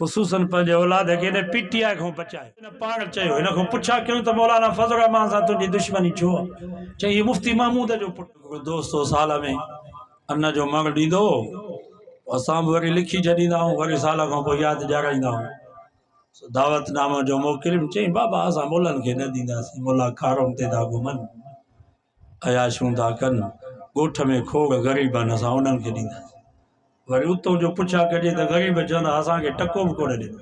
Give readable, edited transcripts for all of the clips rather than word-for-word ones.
ख़ुसूसन पंहिंजे औलाद खे इन पीटीआई खां बचाए। इन पाण चयो, इन खां पुछा कयूं त मौलाना फज़ल रहमान सां तुंहिंजी दुश्मनी छो आहे? चई हीउ मुफ्ती महमूद जो पुटु दोस्तो साल में अन्न जो मङ ॾींदो, असां बि वरी लिखी छॾींदा आहियूं, वरी साल खां पोइ यादि ॾियाराईंदा आहियूं। दावतनामो जो मोकिलियुमि, चई बाबा असां मुलनि खे न ॾींदासीं, मुला खारोम ते था घुमनि, अयाशूं था कनि, ॻोठ में खोड़ ग़रीब आहिनि, असां उन्हनि खे ॾींदासीं। वरी उतो जो पुछा कजे त ग़रीब चवंदा असांखे टको बि कोन ॾिनो।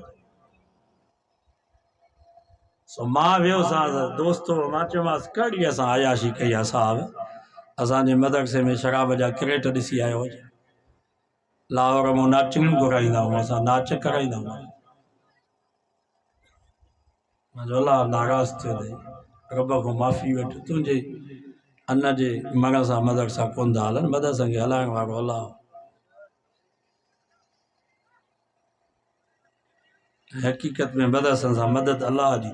सो मां वियोसां दोस्तो, मां चयोमांसि कड़ी असां अयाशी कई आहे साहब, असांजे मदरसे में शराब जा क्रेट ॾिसी आयो हुजे, लाहौर मां नाचियूं घुराईंदा आहियूं, असां नाच कराईंदा आहियूं। मुंहिंजो अलाह नाराज़ थियो अथई, रब खां माफ़ी वठि, तुंहिंजे अन्न जे मङ सां मदरसा कोन था हलनि, मदरसनि खे हलाइण वारो अलाह। हक़ीक़त में मदरसनि सां मदद अलाह जी।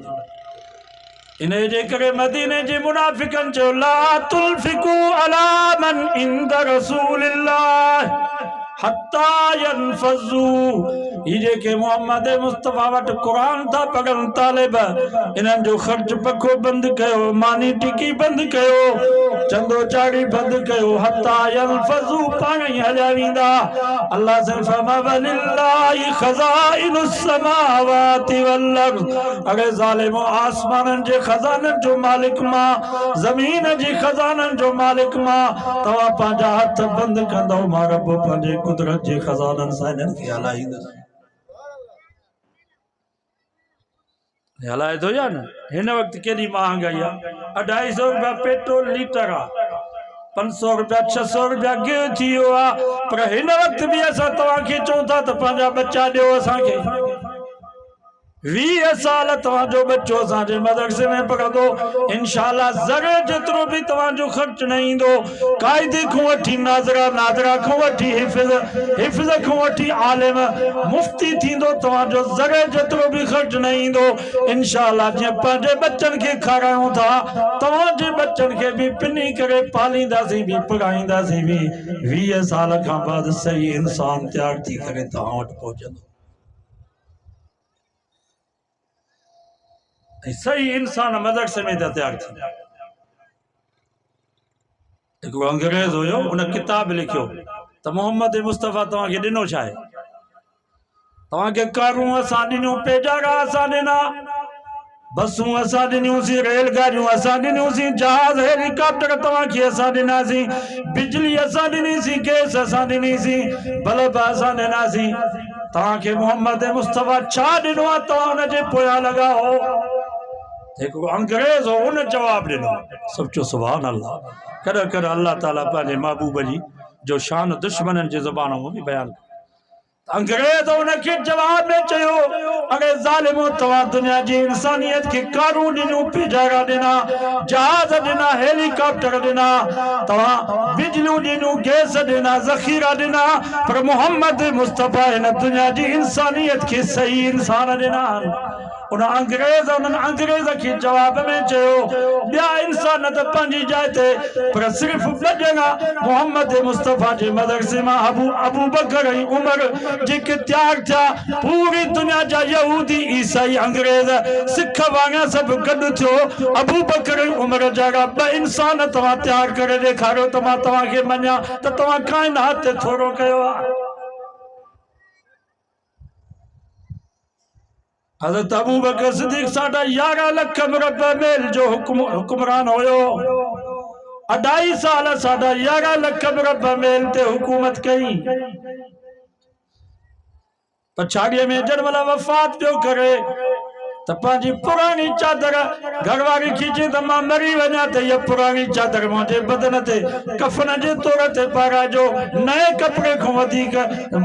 इन जे करे मदीने जे मुनाफ़िकनि चयो ला तुलफिकू अला मन इंद रसूलिल्लाह हत्ता यनफज़ू। ये जेके मोहम्मद मुस्तफ़ा वटि क़ुरान था पढ़नि तालिब, इन्हनि जो ख़र्च पखो बंदि कयो, मानी टिकी बंदि कयो, चंदो चाड़ी बंदि कयो, हत्ता यनफज़ू पाण ई हलिया वेंदा। अल्लाह से फरमा वलिल्लाहि ख़ज़ाइनुस समावाति वल अर्ज़। अरे ज़ालिमो, आसमाननि जे ख़ज़ाननि जो मालिक मां, ज़मीन जी ख़ज़ाननि जो मालिक मां तव्हां पंहिंजा हथ बंदि कंदव, मां रब पंहिंजे कुदरत जे ख़ज़ाननि सां इन्हनि खे हलाईंदुसि। हलाए थो या न? हिन वक़्तु केॾी महांगाई आहे, 250 रुपया पेट्रोल लीटर आहे, 500 रुपया 600 रुपया गिहु थी वियो आहे। पर हिन वक़्तु बि असां तव्हांखे चऊं था त पंहिंजा बच्चा ॾियो असांखे। 20 साल तव्हांजो बच्चो असांजे मदरसे में पढ़ंदो, इंशाअल्लाह ज़रे जेतिरो बि तव्हांजो ख़र्च न ईंदो, क़ाइदे खां वठी नाज़रा, नाज़रा खां वठी हिफ़्ज़, हिफ़्ज़ खां वठी आलिम, मुफ्ती थींदो, तव्हांजो ज़रे जेतिरो बि ख़र्च न ईंदो। इंशाअल्लाह जीअं पंहिंजे बच्चनि खे खारायूं था, तव्हांजे बच्चनि खे बि पिनी करे पालींदासीं बि, पढ़ाईंदासीं बि। 20 साल खां बाद सही इंसान तैयार थी करे तव्हां वटि पहुचंदो। सही इंसान मदरसे में तैयार थी। एक अंग्रेज हुयो, उन किताब लिखियो त मोहम्मद मुस्तफ़ा तव्हांखे ॾिनो छा आहे? तव्हांखे कारूं असां ॾिनियूं, पेजारा असां ॾिना, बसूं असां ॾिनियूंसीं, रेलगाड़ियूं असां ॾिनियूंसीं, जहाज हेलीकॉप्टर तव्हांखे असां ॾिनासीं, बिजली असां ॾिनीसीं, गैस असां ॾिनीसीं, बल्ब असां ॾिनासीं। तव्हांखे मोहम्मद मुस्तफ़ा छा ॾिनो आहे? तव्हां हुनजे पोयां लॻा हो। एक अंग्रेज हो, उन जवाब ॾिनो। सब चो सुभान अल्लाह। कॾहिं कॾहिं अल्लाह ताला पंहिंजे महबूब जी जो शान दुश्मननि जे ज़बान में बि बयान। अंग्रेज उनखे जवाब में चयो, अरे ज़ालिमो, तव्हां दुनिया जी इंसानियत खे कारूं ॾिनियूं, पिजारा ॾिना, जहाज ॾिना, हेलीकॉप्टर ॾिना, तव्हां बिजलियूं ॾिनियूं, गैस ॾिना, ज़ख़ीरा ॾिना, पर मोहम्मद मुस्तफ़ा हिन दुनिया जी इंसानियत खे सही इंसान ॾिना। उन अंग्रेज, उन्हनि अंग्रेज के जवाब में चयो, ॿिया इंसान त पंहिंजी जाइ ते, पर सिर्फ़ 2 ॼणा मोहम्मद मुस्तफ़ा जे मदरसे मां अबू बकर ऐं उमर जेके तैयार थिया, पूरी दुनिया जा यहूदी, ईसाई, अंग्रेज, सिख वांगा सभु गॾु थियो। अबू बकर ऐं उमर जहिड़ा 2 इंसान तव्हां तैयार करे ॾेखारियो त मां तव्हांखे मञा त तव्हां काइनात ते थोरो कयो आहे। हज़रत अबू बकर सिद्दीक़ 11.5 लाख मुरब्बा मील जो हुक्मरान होयो। 2.5 साल 11.5 लाख मुरब्बा मील ते हुकूमत कई। पछाड़ीअ में जॾहिं महिल वफ़ात पियो करे त पंहिंजी पुरानी चादर घरवारी खींचे त मां मरी वञा त इहा पुरानी चादर मुंहिंजे बदन ते कफन जे तौर ते पाराइजो। नए कपिड़े खां वधीक,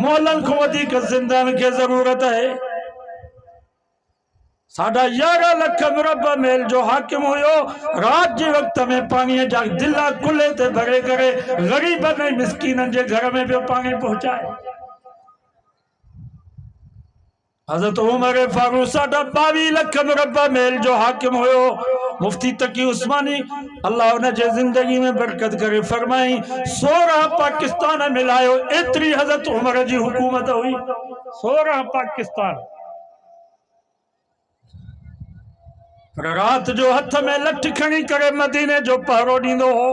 मोलनि खां वधीक ज़िंदनि खे ज़रूरत आहे। 11.5 लाख मुरब्बा मील जो हाकिम हुयो। रात जे वक्त में पानी जा दिला कुल्हे ते भरे करे गरीबन ऐं मिस्कीननि जे घर में भी पानी पहुंचाए। हज़रत उमर फारूक 22 लाख मुरब्बा मील जो हाकिम हुयो। मुफ्ती तकी उस्मानी अल्लाह उनजे जिंदगी में बरकत करे फरमाई 16 पाकिस्तान मिलायो एतरी हज़रत उमर जी हुकूमत हुई 16 पाकिस्तान। पर रात जो हथ में लठ खणी करे मदीने जो पहरो दींदो हो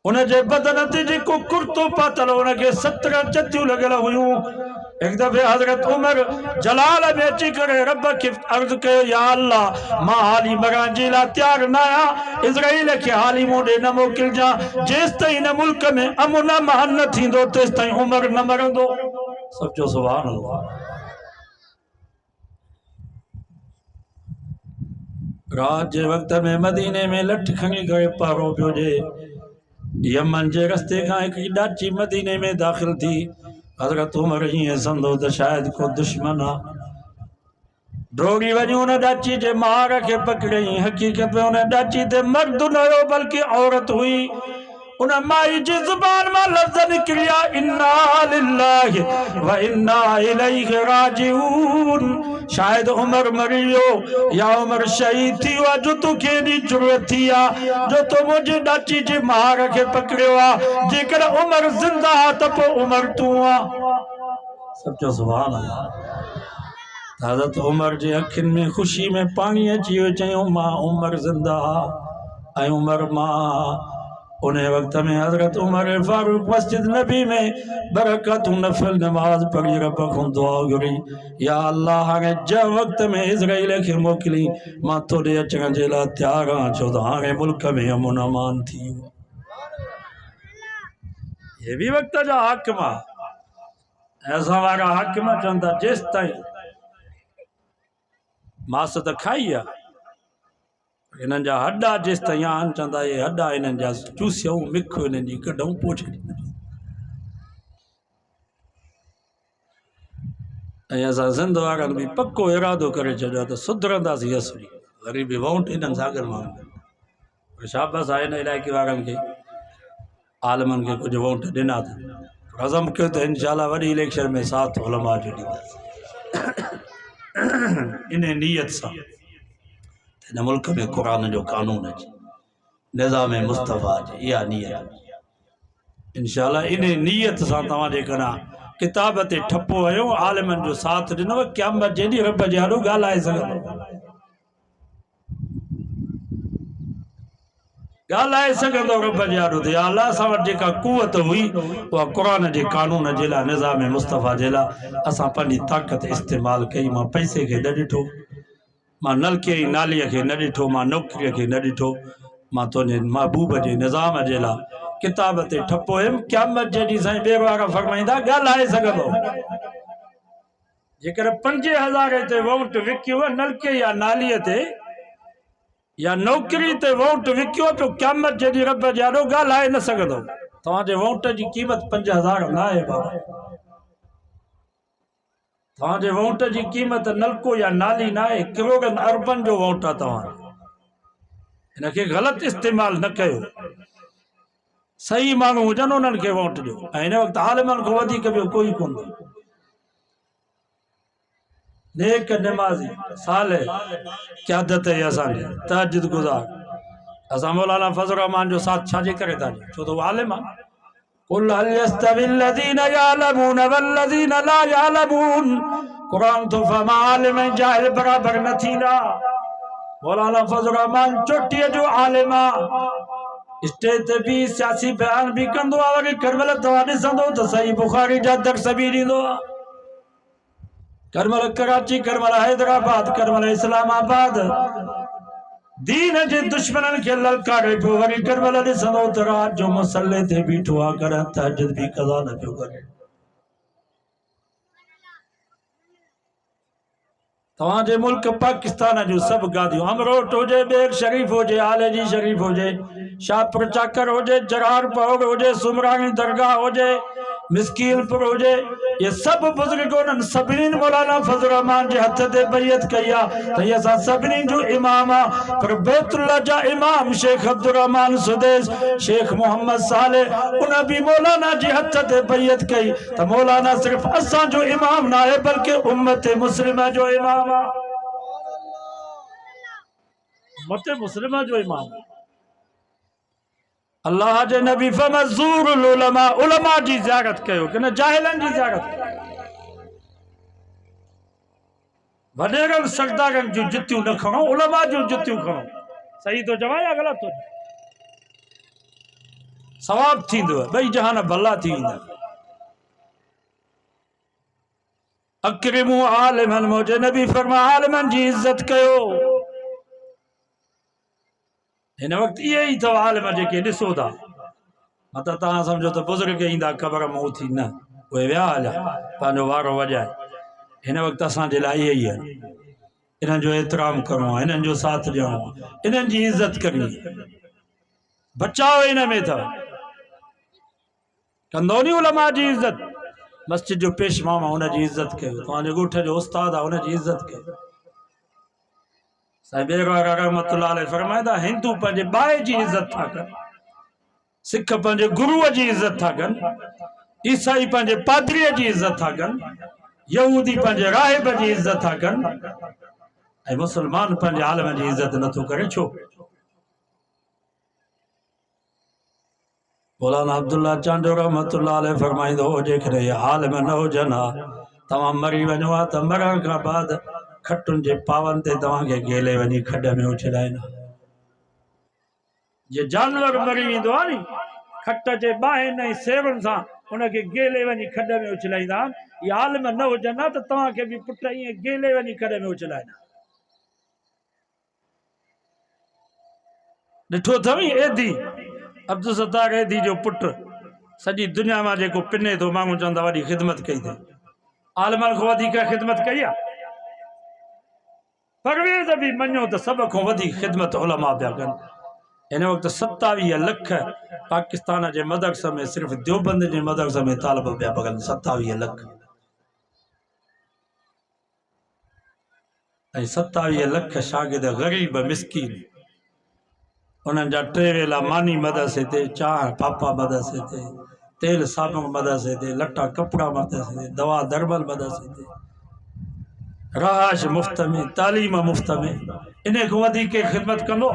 उनजे बदन ते जेको कुर्तो पातल उनके 17 चतियूं लॻल हुयूं। एक दफे हजरत उमर जलाल में अची करे रब के अर्ज कयो या अल्लाह मां हाली मरण जे लाइ तैयार न आहियां इज़राइल के हाली मोडे न मोकिलजा जेस ताईं न मुल्क में अमन मान न थींदो तेस ताईं उमर न मरंदो। सचो सुभान अल्लाह। रात जे वक्त में मदीने में लठ खणी करे पहरो पियो जे यमन जे रस्ते का एक डाची मदीने में दाखिल थी। हजरत उमर हीअं समझो त शायद को दुश्मन आ डोरी वञी उन डाची जे मार के पकड़ई। हकीकत में उन डाची ते मर्द न हुयो बल्कि औरत हुई। उन माई जी जुबान में लफ्ज़ निकलिया इन्ना लिल्लाहि व इन्ना इलैहि राजिऊन। शायद उमर मरी वियो या उमर शहीद थी वियो जो तोखे एॾी ज़रूरत थी आहे जो तो मुंहिंजे डाची जे मार खे पकड़ियो आहे। जेकर उमर ज़िंदा आहे त पोइ उमर तूं आहे। सचो सुभान अल्लाह। हज़रत उमर जे अखियुनि में ख़ुशी में पाणी अची वियो चयूं मां उमर ज़िंदा ऐं उमर मां। उन वक्त में हजरत उमर फारूक मस्जिद नबी में बरकत नफल नमाज पढ़ी रब को दुआ घुरी या अल्लाह हाणे जंहिं वक्त में इज़राइल के मोकिली मां तोड़े अचण जे लाइ तैयार आहियां छो त हाणे मुल्क में अमन अमान थी वियो। ये भी वक्त जा हाकिम ऐसा वारा हाकिम चवंदा जेस ताईं मास त खाई आहे इन्हनि जा हॾा जेस ताईं आहिनि चवंदा ये हॾा इन्हनि जा चूसियूं मिख इन्हनि जी कढूं पोइ ऐं असां सिंध वारनि बि पको इरादो करे छॾियो त सुधरंदासीं असली वरी बि वोट इन्हनि सागर मां शाबाश आहे हिन इलाइक़े वारनि खे आलमनि खे कुझु वोट ॾिना अथनि अज़म कयो त इंशाल्लाह वॾी इलेक्शन में साथ उलमा जो ॾींदासीं इन नीयत सां हिन मुल्क में क़ुरान जो कानून अचे निज़ाम मुस्तफ़ा अचे इहा नीयत इंशाल्लाह इन नीयत सां तव्हां जेकॾहिं किताब ते ठपो आयो आलमनि जो साथ ॾिनो क़यामत जे ॾींहुं रब जे आॾो ॻाल्हाए सघंदो रब जे आॾो ते अलाह सां वटि जेका कुवत हुई उहा क़ुरान जे कानून जे लाइ निज़ाम मुस्तफ़ा जे लाइ असां पंहिंजी ताक़त इस्तेमालु कई। मां पैसे खे न ॾिठो मां नलके जी नालीअ खे न ॾिठो मां नौकरीअ खे न ॾिठो मां तुंहिंजे महबूब जे निज़ाम जे लाइ किताब ते ठपो हुयमि। क़यामत जे ॾींहुं साईं ॿिए वारा फरमाईंदा ॻाल्हाए सघंदो जेकर 5000 ते वोट विकियो नलके या नालीअ ते या नौकरी ते वोट विकियो तो क़यामत जे ॾींहुं रब जे आॾो ॻाल्हाए न सघंदो। तव्हांजे वोट जी क़ीमत 5000 न आहे बाबा तव्हांजे वोट जी क़ीमत नलको या नाली न आहे करोड़नि अरबनि जो वोट आहे। तव्हां हिनखे ग़लति इस्तेमालु न कयो सही माण्हू हुजनि उन्हनि खे वोट ॾियो ऐं हिन वक़्तु आलिमनि खां वधीक ॿियो कोई कोन नेक नमाज़ी साले क़यादत है असांजी तहज्जुद गुज़ार असां मौलाना फज़ल रहमान जो साथ छाजे करे था ॾियूं छो त आलिम आहे। कुल हल यस्तवी الذين يعلمون والذين لا يعلمون कुरान तो फरमा आलिम ऐं जाहिल बराबर न थींदा। मौलाना फज़ल रहमान चोटीअ जो आलिम आहे स्टेज ते भी सियासी बयान भी कंदो आहे वरी करमल तव्हां ॾिसंदो त सही बुखारी जा दर्स भी ॾींदो आहे करमल कराची करमल हैदराबाद करमल इस्लामाबाद दीन जे दुश्मननि खे ललकारे पियो वरी करमल ॾिसंदो त रात जो मसले ते बीठो आहे कर तहज्जुद भी कज़ा न पियो करे। तव्हांजे मुल्क पाकिस्तान जो सब गादियूं अमरोट हुजे बेग शरीफ हुजे आले जी शरीफ हुजे शाहपुर चाकर हुजे जरार पौर हुजे सुमरानी दरगाह हुजे मिस्कीलपुर हुजे ये सब बुजुर्गों सभिनी मौलाना फज़ल रहमान जे हथ ते बैयत कई आहे त असां सभिनी जो इमाम आहे पर बैतुल्लाह जा इमाम शेख अब्दुर्रहमान सुदेश शेख मोहम्मद साले उन भी मौलाना जे हथ ते बैयत कई त मौलाना सिर्फ असांजो इमाम न आहे बल्कि उम्मत मुस्लिमा जो इमाम आहे। मते मुस्लिम जो इमाम। अल्लाह जे नबी फमज़ूरुल उलमा, उलमा जी ज़ियारत कयो कि न जाहिलन जी ज़ियारत कयो। वडेरन सरदारन जो जुतियूं न खणो, उलमा जो जुतियूं खणो। सही तो चवां या ग़लत तो? सवाब थींदो, ॿई जहान भला थी वेंदा। अक्रिमु आलिमन, मुझे नबी फरमा आलिमन जी इज्जत कयो। हिन वक्त ये ही अथव आलिम जेके ॾिसो था, मत तव्हां सम्झो त बुज़ुर्ग ईंदा क़बर मां उथी, न उहे विया हलिया पंहिंजो वारो वॼाए। हिन वक़्तु असांजे लाइ इहे ई आहिनि। इन्हनि जो एतिराम करिणो आहे, इन्हनि जो साथ ॾियणो आहे, इन्हनि जी इज़त करणी। बचाव इन में अथव, कंदो नी उलमा जी इज़त। मस्जिद जो पेश मामा हुनजी इज़त कयो, तव्हांजे ॻोठ जो उस्ताद आहे हुनजी इज़त कयो। साहिब रहमतुल्लाह अलैह फरमाईंदा, हिंदू पंहिंजे बाए जी इज़त था कनि, सिख पंहिंजे गुरुअ जी इज़त था कनि, ईसाई पंहिंजे पादरीअ जी इज़त था कनि, यहूदी पंहिंजे राहिब जी इज़त था कनि, ऐं मुसलमान पंहिंजे आलिम जी इज़त नथो करे। छो? मौलाना अब्दुल्ला चांडो रहमतुल्लाह अलैह फरमाईंदो हो, जेकॾहिं आलिम न हुजनि हा, तव्हां मरी वञो हा त मरण खां बाद खटुनि जे पावनि ते तव्हांखे गेले वञी खॾ में उछलाईंदा। जे जानवर मरी वेंदो आहे नी, खट जे ॿाहिनि ऐं सेवनि सां उनखे गेले वञी खॾ में उछलाईंदा। इहे आलिम न हुजनि हा त तव्हांखे बि पुट ईअं गेले वञी खॾ में उछलाईंदा। ॾिठो अथव एदी अब्दुल सत्तार एदी जो पुटु सॼी दुनिया में जेको पिने थो, माण्हू चवंदा वॾी ख़िदमत कई अथई। आलिमनि खां वधीक ख़िदमत कई आहे? परवेज़ बि मञो त सभ खां वधीक ख़िदमत उलमा पिया कनि। हिन वक़्तु 27 लख पाकिस्तान जे मदरसे में, सिर्फ़ु देवबंद जे मदरसे में तालिब पिया पढ़नि। 27 लख ऐं 27 लख शागिर्द ग़रीब मिसकीन। उन्हनि जा 3 वेला मानी मदरसे ते, चांहि पापा मदरसे ते, तेल साबुण मदरसे ते, लटा कपिड़ा मदरसे ते, दवा दरबल मदरसे ते, रहाश मुफ़्त में, तालीम मुफ़्त में। इन खां वधीक ख़िदमत कंदो?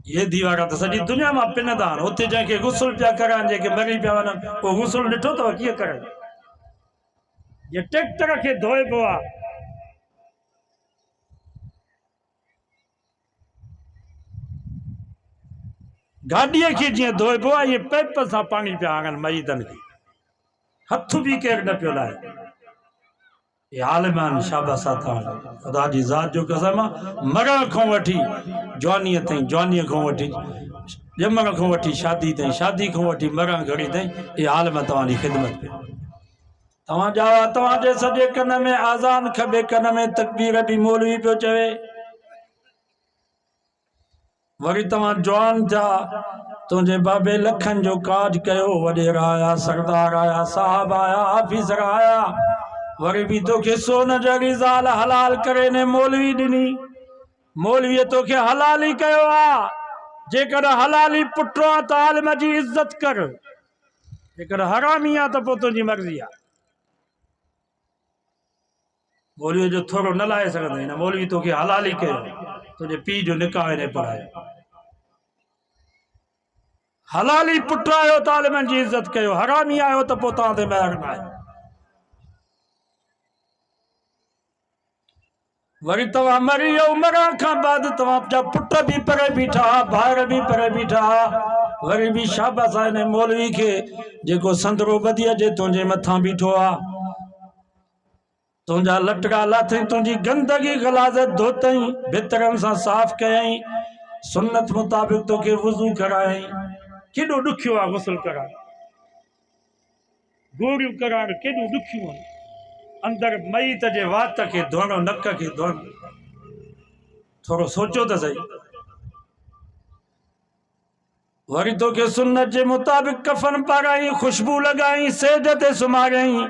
ये दीवारा तो सॼी दुनिया में पिनंदा आहिनि। उते जंहिंखे गुस्ल पिया कराइनि, जेके मरी पिया वञनि, उहो गुस्ल ॾिठो अथव कीअं करनि? ये ट्रैक्टर खे धोइबो आहे, गाॾीअ खे जीअं धोइबो आहे, इहे पैप सां पाणी पिया आणनि मईदनि खे, हथ बि केरु न पियो लाहे। ये आलिमान शाबाश अथव। ख़ुदा जी ज़ात जो कसम आहे, मरण खां वठी जवानीअ ताईं, जवानीअ खां वठी ॼमण खां वठी शादी ताईं, शादी खां वठी मरण घड़ी ताईं, ये आलिम तव्हांजी ख़िदमत कयो। तव्हां ॼावा, तव्हांजे सॼे कन में आज़ान, खॿे कन में तकबीर बि मौलवी पियो चवे। वरी तव्हां जवान थिया, तुंहिंजे बाबे लखनि जो काज कयो, वॾेरा आया, सरदार आया, साहब आया, ऑफिसर आया, वरी भी तोखे सोन जड़ी ज़ाल हलाल करे ने मौलवी ॾिनी। मौलवीअ तोखे हलाली कयो आहे। जेकॾहिं हलाली पुटो आहे त आलिम जी इज़त कर, जेकॾहिं हरामी आहे त पोइ तुंहिंजी मर्ज़ी आहे। मौलवीअ जो थोरो न लाहे सघंदे, हिन मौलवी तोखे हलाली कयो, तुंहिंजे पीउ जो निकाह ने पढ़ायो। हलाली पुट आयो त आलिमनि जी इज़त कयो, हरामी आयो त पोइ तव्हां ते महर न आहे। वरी तव्हां मरी वियो, मरण खां बाद तव्हांजा पुट बि परे बीठा, भाउर बि परे बीठा, वरी बि शाबाश आहे हिन मौलवी खे जेको संदरो ॿधी अचे तुंहिंजे मथां बीठो आहे। तुंहिंजा लटका लाथई, तुंहिंजी गंदगी गलाज़त धोतई, भितरनि सां साफ़ कयई, सुन्नत मुताबिक़ तोखे वुज़ू करायई। केॾो ॾुखियो आहे गुस्ल कराइण, गोरियूं कराइण केॾियूं ॾुखियूं आहिनि। अंदर मईत जे वात खे धोइणो, नक खे धोइणो, थोरो सोचो त सही। वरी तोखे सुन्नत जे मुताबिक़ कफन पाराई, खुशबू लॻाई, सेज ते सुम्हारियई,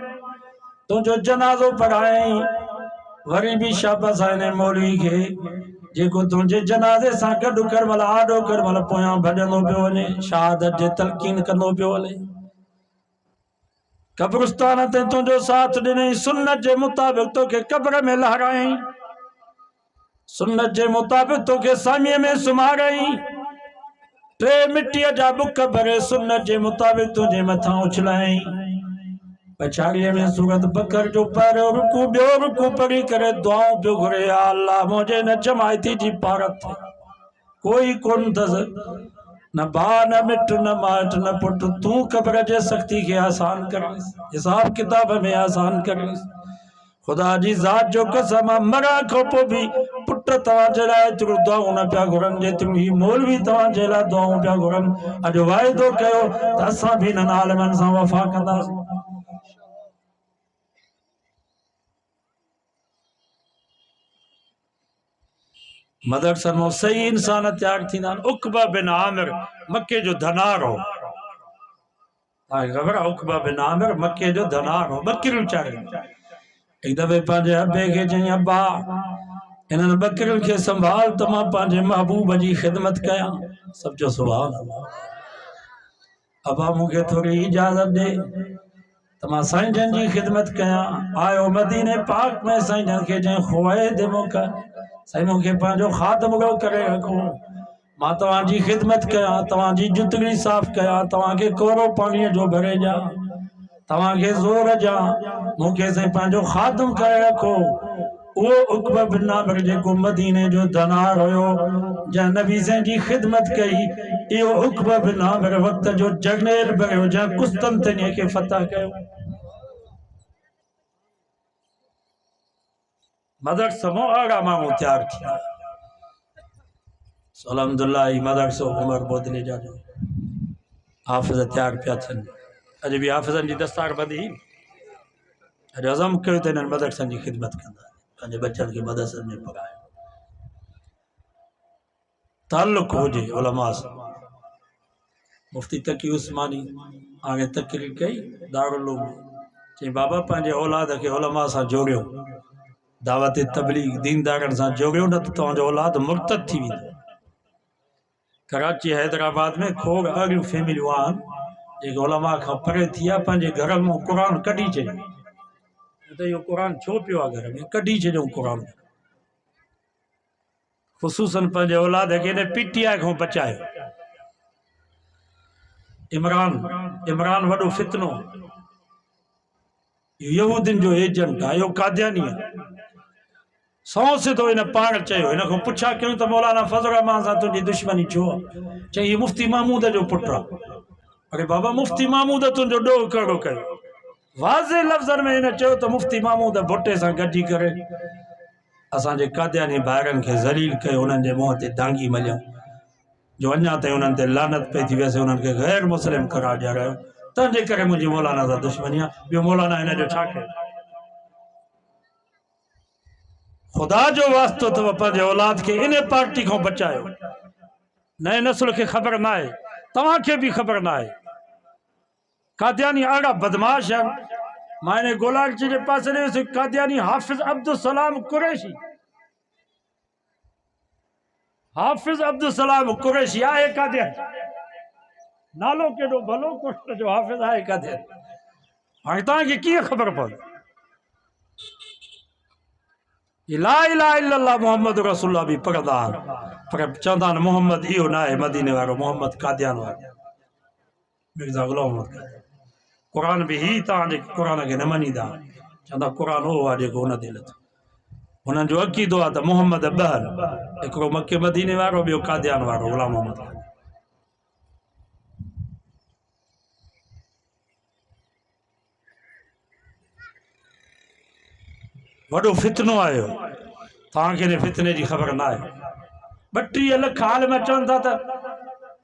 तुंहिंजो जनाज़ो पढ़ायई। वरी बि शाबाश आहे हिन मौलवी खे जेको तुंहिंजे जनाज़े सां गॾु करमल, आॾो करमल पोयां भॼंदो पियो वञे, शहादत जे तलक़ीन कंदो पियो हले। कब्रिस्तान ते तुंहिंजो साथ ॾिनई, सुन्नत जे मुताबिक़ तोखे कब्र में लहरायई। सुन्नत जे मुताबिक़ तोखे सामीअ में सुम्हारई, 3 मिट्टीअ जा बुक भरे सुन्नत जे मुताबिक़ तुंहिंजे मथां उछलाई। पछाड़ीअ में सूरत बकर जो पहिरियों रुकू ॿियो रुकू पढ़ी करे दुआऊं पियो घुरे, या अल्लाह मुंहिंजे न जमायती जी पारत थे, कोई कोन अथसि, न भाउ न मिट न माइट न पुट, तूं क़ब्र जे सख़्ती खे आसान करीस, हिसाब किताब में आसान करीस। खुदा जी ज़ात जो कसम, मरण खां पोइ बि पुट तव्हांजे लाइ एतिरियूं दुआऊं न पिया घुरनि जेतिरियूं ही मौलवी तव्हांजे लाइ दुआऊं पिया घुरनि। अॼु वाइदो कयो त असां बि हिननि आलिमनि सां वफ़ा कंदासीं। मदरसनि मां सही इंसान तैयार थींदा आहिनि। उक़बा बिन आमिर मके जो धनार हो, तव्हांखे ख़बर आहे? उक़बा बिन आमिर मके जो धनार हो, बकरियूं चाढ़े। एक दफ़े पंहिंजे अबे खे चई, अब्बा इन्हनि बकरियुनि खे संभाल त मां पंहिंजे महबूब जी ख़िदमत कयां। सब जो सुभान अल्लाह। अब्बा मूंखे थोरी इजाज़त ॾे त मां साईं जन जी ख़िदमत कयां। आयो मदीने पाक में साईं जन खे चई, ख़ुवाइद मौक़ा साईं मूंखे पंहिंजो ख़ादम करे रखो, मां तव्हांजी ख़िदमत कयां, तव्हांजी जुतगी साफ़ कयां, तव्हांखे कोरो पाणीअ जो भरे ॾियां, तव्हांखे ज़ोर ॾियां, मूंखे साईं पंहिंजो ख़ादम करे रखो। उहो उक़बा बिन आमिर जेको मदीने जो धनार हुयो, जंहिं नबी साईं जी ख़िदमत कई, इहो उक़बा बिन आमिर वक़्त जो जर्नैल बणियो, जंहिं कुस्तंतनिया खे फ़तह कयो। मदरसे मां अहिड़ा माण्हू तैयार थिया। अल्हम्दुलिल्लाह मदरसो उमर बोदले जा हाफ़िज़ तैयार पिया थियनि। अॼु बि हाफ़िज़नि जी दस्तार बंदी। अॼु अज़म कयो त हिननि मदरसनि जी ख़िदमत कंदा, पंहिंजे बच्चनि खे मदरसनि में पढ़ायो, ताल्लुक़ हुजे उलमा सां। मुफ्ती तकी उस्मानी हाणे तकरीर कई दारुल उलूम में, चई बाबा पंहिंजे औलाद खे उलमा सां जोड़ियो, दावत तबलीग दीनदारनि सां जोड़ियो, न त तव्हांजो औलाद मुर्तद थी वेंदो। कराची हैदराबाद में खोड़ अहिड़ियूं फैमिलियूं आहिनि जेके उलमा खां परे थी विया, पंहिंजे घर मां क़ुर कढी छॾियो, त इहो क़ुर छो पियो आहे घर में, कढी छॾियो क़ुर। ख़ुसूसन पंहिंजे औलाद खे हिन PTI खां बचायो। इमरान वॾो फितनो, यहूदियुनि जो एजेंट आहे, इहो कादियानी आहे। सौ सिधो हिन पाण चयो, हिन खां पुछा कयूं त मौलाना फज़ल रहमान सां तुंहिंजी दुश्मनी छो आहे? चई हीउ मुफ्ती महमूद जो पुटु आहे। अरे बाबा मुफ्ती महमूद तुंहिंजो ॾोह कहिड़ो कयो? वाज़े लफ़्ज़नि में हिन चयो त मुफ्ती महमूद भुट्टे सां गॾिजी करे असांजे कादियानी भाइरनि खे ज़लील कयो, उन्हनि जे मुंहं ते दांगी मलियो, जो अञा ताईं उन्हनि ते लानत पई थी वैसे उन्हनि खे ग़ैर मुस्लिम करार ॾियारायो। तंहिंजे करे मुंहिंजी मौलाना सां दुश्मनी आहे। ॿियो मौलाना हिन जो छा कयो? खुदा जो वास्तो अथव पंहिंजे औलाद खे इन पार्टी खां बचायो। नए नस्ल खे ख़बर न आहे, तव्हांखे बि ख़बर न आहे। कादियानी अहिड़ा बदमाश आहिनि। मां हिन गोलाची जे पासे ॾिसुसि, कादियानी हाफ़िज़ अब्दुल सलाम कुरैशी, हाफ़िज़ अब्दुल सलाम कुरैशी आहे कादियानी, नालो केॾो भलो कोष्ट जो हाफ़िज़ आहे कादियानी। हाणे तव्हांखे कीअं ख़बर पवंदी? ला इलाहा इल्लल्लाह मोहम्मद रसूलुल्लाह बि पढ़ंदा आहिनि, पर चवंदा आहिनि मोहम्मद इहो न आहे मदीने वारो, मोहम्मद कादियान वारो, मिर्ज़ा ग़ुलाम अहमद कादियानी। क़ुर बि ही तव्हांजे क़ुर खे न मञींदा, चवंदा क़ुर उहो आहे जेको हुन ते लथो। हुननि जो अक़ीदो आहे त मोहम्मद ॿ आहिनि, हिकिड़ो मके मदीने वारो, ॿियो कादियान वारो ग़ुलाम अहमद। वॾो फितनो आयो, तव्हांखे हिन फितने जी ख़बर न आहे। 32 लख आलिम चवनि था त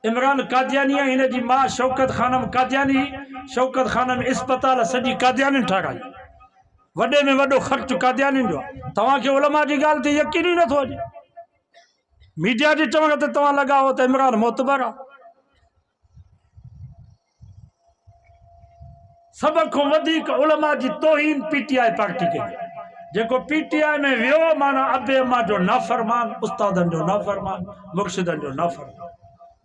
इमरान कादियानी आहे, हिन जी मां शौकत ख़ानम कादियानी, शौकत ख़ानम इस्पताल सॼी कादियानी ठाराई, वॾे में वॾो ख़र्च कादियानी जो आहे। तव्हांखे उलमा जी ॻाल्हि ते यकीन ई नथो अचे। मीडिया जे चवण ते तव्हां लॻाओ त इमरान मोतबर आहे। सभ खां वधीक उलमा जी तौहीन PTI पार्टी कई। जेको PTI में वियो, माना अबे अम्मा जो नाफ़रमान, उस्तादनि जो नाफ़रमान, मुर्शिदनि जो नाफ़रमान।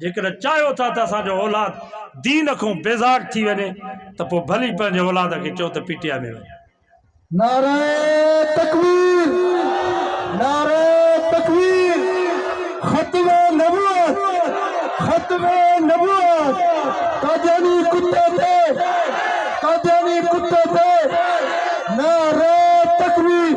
जेकर चाहियो था त असांजो औलाद दीन खां बेज़ार थी वञे, त पोइ भली पंहिंजे औलाद खे चओ त PTI में वञे। नारे तकबीर, नारे तकबीर। खत्मे नबूवत कादियानी कुत्ते थे, कादियानी कुत्ते थे, नारे तकबीर।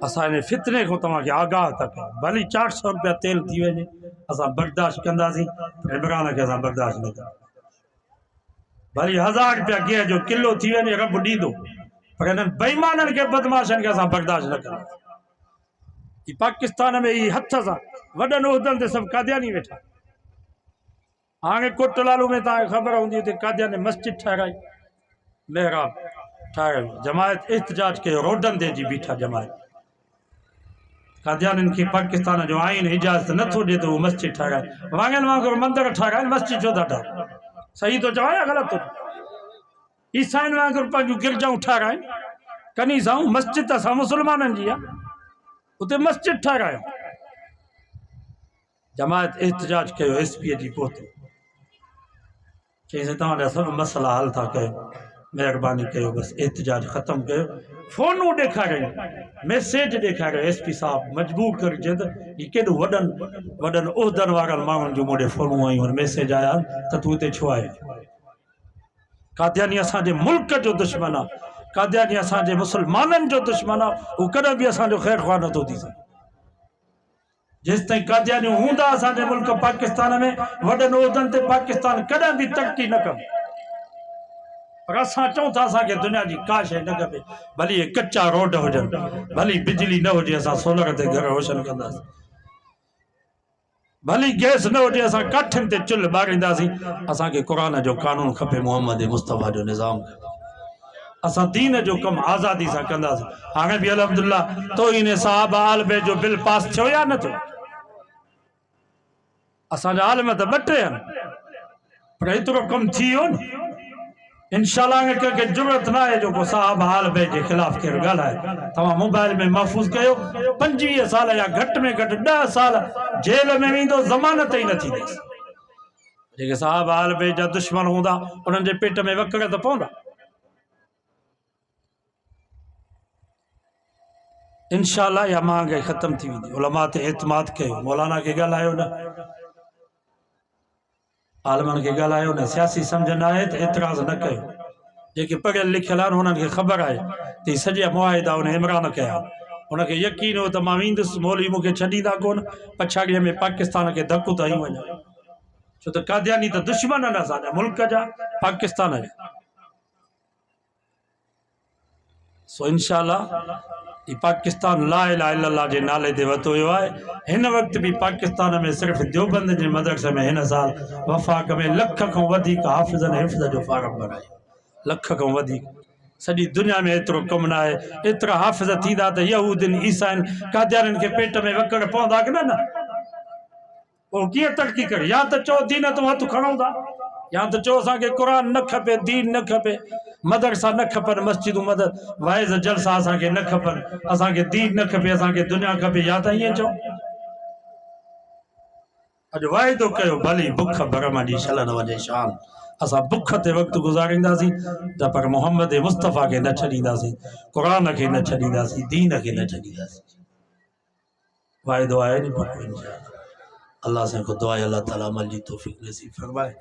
असां इन फितने को तव्हांखे आगाह था कयूं। भली 400 रुपया तेल थी वञे असां बर्दाश्त कंदासीं, इमरान खे असां बर्दाश्त न कंदासीं। भली 1000 रुपया गेह जो किलो थी वञे रब ॾींदो, पर इन्हनि बेईमाननि खे बदमाशनि खे असां बर्दाश्त न कंदासीं। ही पाकिस्तान में ही हथ सां वॾनि उहिदनि ते सभु कादियानी वेठा। हाणे कोटलालू में तव्हांखे ख़बर हूंदी, हुते कादियानी मस्जिद ठाराई, महराब ठाराई, जमायत एहतजाज कयो, रोडनि ते अची बीठा जमायत। कादियानी खे पाकिस्तान जो आइन इजाज़त नथो ॾिए त उहो मस्जिद ठाराए, वांगुरु वांगुरु मंदर ठाराए, मस्जिद छो था ठाराए? सही तो चवां या ग़लति? ईसाइन वांगुरु पंहिंजूं गिरजाऊं ठाराइनि, कनीसाऊं, मस्जिद असां मुस्लमाननि जी आहे, उते मस्जिद ठारायो। जमायत एहतजाज कयो, SP जी पहुतो, चईं तव्हांजा सभु मसइला हल था कयो, महिरबानी कयो, बसि एहतजाज ख़तमु कयो। फ़ोनूं ॾेखारियो, मैसेज ॾेखारियो, SP साहब मजबूर करे चए त ही केॾो वॾनि उहिदनि वारनि माण्हुनि जूं मूं ॾे फ़ोनूं आयूं आहिनि, मैसेज आया त तूं हिते छो आयो? कादियानी असांजे मुल्क जो दुश्मन आहे, कादियानी असांजे मुसलमाननि जो दुश्मन आहे, हू कॾहिं बि असांजो ख़ैर ख़्वाह नथो थी सघे। जेसि ताईं कादियानियूं हूंदा असांजे मुल्क पाकिस्तान में, वॾनि उहिदनि ते पाकिस्तान कॾहिं बि तरक़ी न कंदो। पर असां चऊं था असांखे दुनिया जी का शइ न खपे, भली हे कचा रोड हुजनि, भली बिजली न हुजे असां सोलर ते घर रोशन कंदासीं, भली गैस न हुजे असां काठियुनि ते चुल्ह ॿारींदासीं, असांखे क़ुरान जो कानून खपे, मोहम्मद मुस्तफ़ा जो निज़ाम खपे, असां दीन जो कमु आज़ादी सां कंदासीं। हाणे बि अल्हम्दुलिल्लाह तौहीन सहाबा आल बैत जो बिल पास थियो या न थियो? असांजा आलिम त 2 टे आहिनि, पर एतिरो कमु थी वियो न। इंशाअल्लाह कंहिंखे ज़रूरत न आहे जो को सहाबा आल बैत जे ख़िलाफ़ केरु ॻाल्हाए। तव्हां मोबाइल में महफ़ूज़ कयो, 25 साल या घटि में घटि 10 साल जेल में वेंदो, ज़मानत ई न थींदसि। जेके सहाबा आल बैत जा दुश्मन हूंदा उन्हनि जे पेट में वकर त पवंदा। इंशाअल्लाह या महांगाई ख़त्म थी वेंदी। उलमा ते एतमाद कयो, मौलाना खे ॻाल्हायो न, आलमनि खे ॻाल्हायो न, सियासी सम्झ न आहे त एतिराज़ न कयो। जेके पढ़ियल लिखियल आहिनि हुननि खे ख़बर आहे त ही सॼा मुआहिदा उन इमरान कया, उनखे यकीन हो त मां वेंदुसि, मौलवी मूंखे छॾींदा कोन, पछाड़ीअ में पाकिस्तान खे धकु त हई वञा, छो त कादियानी त दुश्मन आहिनि असांजा मुल्क जा, पाकिस्तान जा। सो इंशाअल्लाह ही पाकिस्तान ला इलाहा इल्लल्लाह जे नाले ते वरितो वियो आहे। हिन वक़्तु बि पाकिस्तान में सिर्फ़ु देवबंद जे मदरसे में हिन साल वफ़ाक़ में 1 लख खां वधीक हाफ़िज़नि हिफ़्ज़ जो फारम भरायो, 1 लख खां वधीक। सॼी दुनिया में एतिरो कमु न आहे, एतिरा हाफ़िज़ थींदा त यहूदियुनि ईसाइनि कादियानियुनि खे पेट में वकर पवंदा की न? पोइ कीअं तरक़ी करे? या त चओ दीन तूं हथु खणूं था, या त चओ असांखे क़ुरान न खपे, दीन न खपे, मदरसा न खपनि, मस्जिदूं वाइज़ जलसा असांखे न खपनि, असांखे दीन न खपे, असांखे दुनिया खपे, या त ईअं चओ। अॼु वाइदो कयो, भली बुख भरम जी छलनि वञे शान, असां बुख ते वक़्तु गुज़ारींदासीं त पर मोहम्मद मुस्तफ़ा खे न छॾींदासीं, क़ुरान खे न छॾींदासीं, दीन खे न छॾींदासीं। वाइदो आहे नी पको इंशाअल्लाह। अल्लाह से खुद दुआ, अल्लाह ताला अमल जी तौफ़ीक़ नसीब फरमाए।